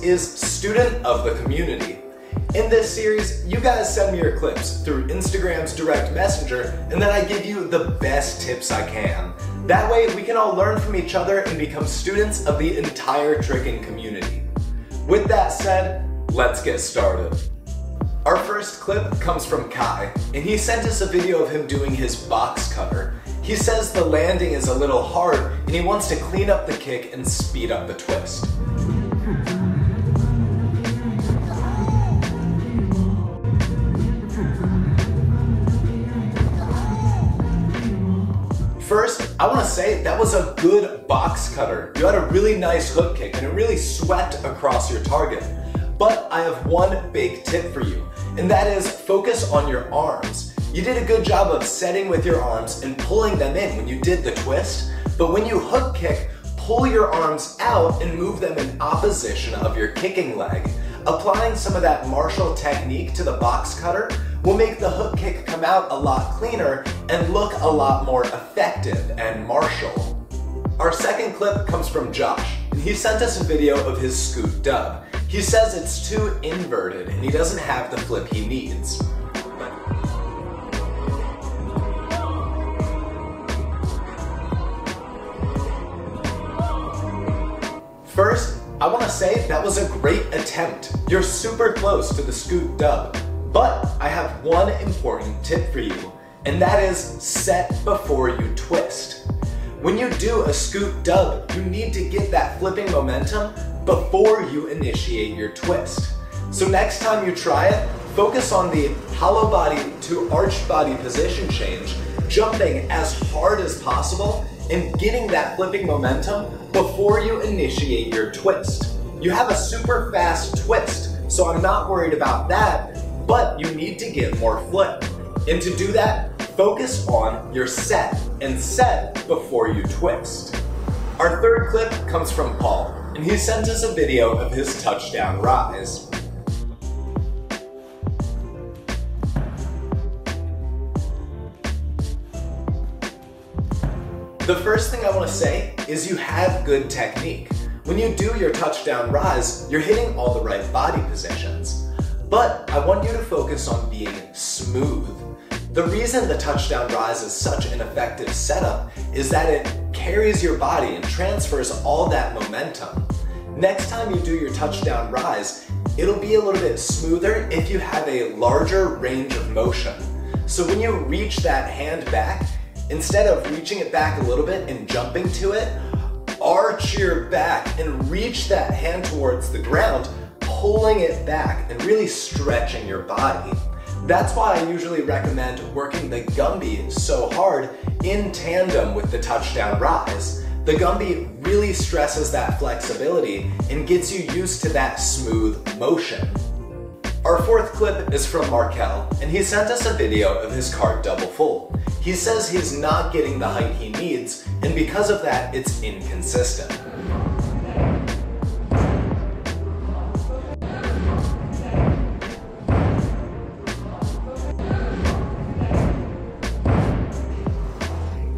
is Student of the Community. In this series, you guys send me your clips through Instagram's direct messenger, and then I give you the best tips I can. That way, we can all learn from each other and become students of the entire tricking community. With that said, let's get started. Our first clip comes from Kai, and he sent us a video of him doing his box cutter. He says the landing is a little hard, and he wants to clean up the kick and speed up the twist. First, I want to say that was a good box cutter. You had a really nice hook kick and it really swept across your target. But I have one big tip for you, and that is focus on your arms. You did a good job of setting with your arms and pulling them in when you did the twist, but when you hook kick, pull your arms out and move them in opposition of your kicking leg. Applying some of that martial technique to the box cutter will make the hook kick come out a lot cleaner and look a lot more effective and martial. Our second clip comes from Josh, and he sent us a video of his scoot dub. He says it's too inverted and he doesn't have the flip he needs. First, I want to say that was a great attempt. You're super close to the scoot dub. But I have one important tip for you, and that is set before you twist. When you do a scoot dub, you need to get that flipping momentum before you initiate your twist. So next time you try it, focus on the hollow body to arched body position change, jumping as hard as possible and getting that flipping momentum before you initiate your twist. You have a super fast twist, so I'm not worried about that. But you need to get more flip. And to do that, focus on your set and set before you twist. Our third clip comes from Paul, and he sent us a video of his touchdown rise. The first thing I want to say is you have good technique. When you do your touchdown rise, you're hitting all the right body positions. But I want you to focus on being smooth. The reason the touchdown rise is such an effective setup is that it carries your body and transfers all that momentum. Next time you do your touchdown rise, it'll be a little bit smoother if you have a larger range of motion. So when you reach that hand back, instead of reaching it back a little bit and jumping to it, arch your back and reach that hand towards the ground, pulling it back and really stretching your body. That's why I usually recommend working the Gumby so hard in tandem with the touchdown rise. The Gumby really stresses that flexibility and gets you used to that smooth motion. Our fourth clip is from Markel, and he sent us a video of his cart double full. He says he's not getting the height he needs, and because of that, it's inconsistent.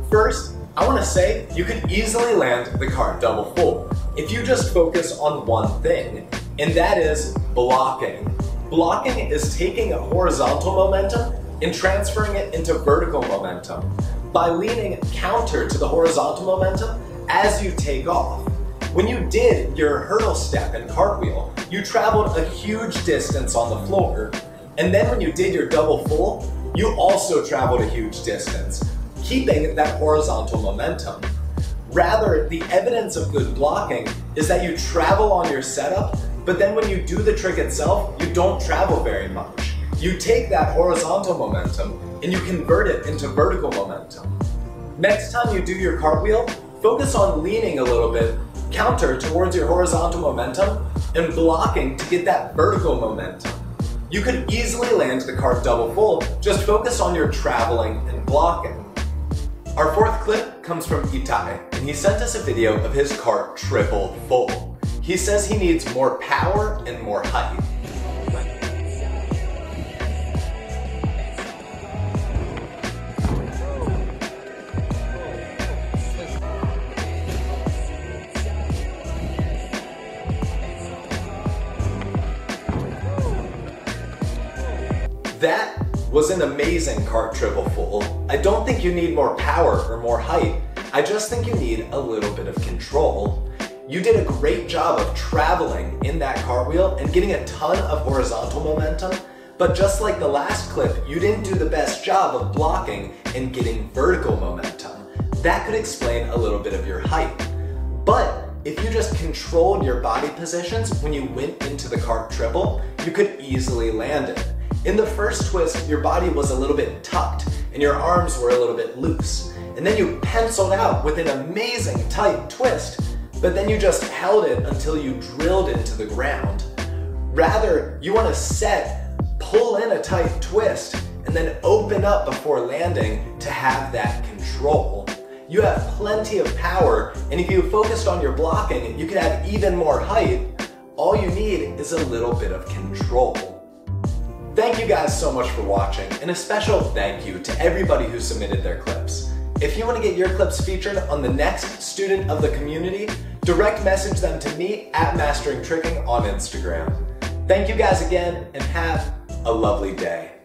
First, I want to say you could easily land the cart double full if you just focus on one thing, and that is blocking. Blocking is taking a horizontal momentum and transferring it into vertical momentum by leaning counter to the horizontal momentum as you take off. When you did your hurdle step and cartwheel, you traveled a huge distance on the floor, and then when you did your double full, you also traveled a huge distance, keeping that horizontal momentum. Rather, the evidence of good blocking is that you travel on your setup, but then when you do the trick itself, you don't travel very much. You take that horizontal momentum and you convert it into vertical momentum. Next time you do your cartwheel, focus on leaning a little bit counter towards your horizontal momentum and blocking to get that vertical momentum. You could easily land the cart double full, just focus on your traveling and blocking. Our fourth clip comes from Itai, and he sent us a video of his cart triple full. He says he needs more power and more height. That was an amazing cart triple full. I don't think you need more power or more height. I just think you need a little bit of control. You did a great job of traveling in that cartwheel and getting a ton of horizontal momentum, but just like the last clip, you didn't do the best job of blocking and getting vertical momentum. That could explain a little bit of your height. But if you just controlled your body positions when you went into the cart triple, you could easily land it. In the first twist, your body was a little bit tucked and your arms were a little bit loose. And then you penciled out with an amazing tight twist, but then you just held it until you drilled into the ground. Rather, you want to set, pull in a tight twist, and then open up before landing to have that control. You have plenty of power, and if you focused on your blocking, you could have even more height. All you need is a little bit of control. Thank you guys so much for watching, and a special thank you to everybody who submitted their clips. If you want to get your clips featured on the next Student of the Community, direct message them to me at Mastering Tricking on Instagram. Thank you guys again, and have a lovely day.